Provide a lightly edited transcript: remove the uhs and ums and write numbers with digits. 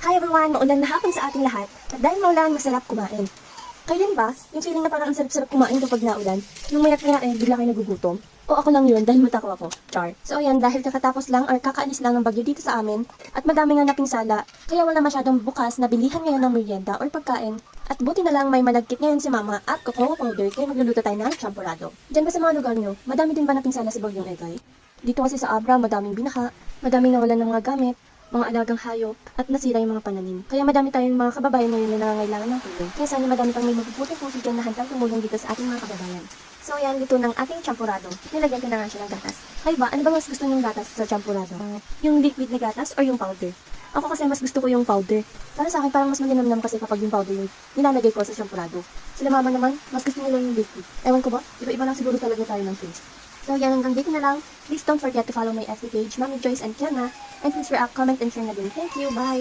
Hi everyone! Maulan na hapon sa ating lahat. At dahil maulan, masarap kumain. Kailan ba? Yung feeling na parang ang sarap-sarap kumain kapag naulan? Yung mayat nga bigla kayo nagugutom? O ako lang yun dahil matako ako. Char. So ayan, dahil kakatapos lang or kakaalis lang ng bagyo dito sa amin at madami nga napinsala, kaya wala masyadong bukas na bilihan ngayon ng merienda or pagkain. At buti na lang may malagkit ngayon si mama at cocoa powder kaya magluluto tayo ng champurrado. Diyan ba sa mga lugar nyo, madami din ba napinsala sa bagyong Egay? Dito kasi sa Abra, madaming binaha, madaming nawalan ng mga gamit, mga alagang hayop, at nasira yung mga pananim. Kaya madami tayong mga kababayan ngayon na nangangailangan ng tulong. Kaya sana madami pang may mabubuting puso dyan na handang tumulong dito sa ating mga kababayan. So yan, luto ng ating champurrado. Nilagyan ko na nga siya ng gatas. Kayo ba, ano ba mas gusto niyong gatas sa champurrado? Yung liquid na gatas or yung powder? Ako kasi mas gusto ko yung powder. Para sa akin, parang mas malinamnam kasi kapag yung powder yung nilalagay ko sa champurrado. Sila mama naman, mas gusto nila yung liquid. Ewan ko ba, iba-iba lang siguro talaga tayo ng taste. So yan, hanggang dito na lang. Please don't forget to follow my FB page, Mami Joyce and Kiana. And please react, comment, and share na din. Thank you, bye!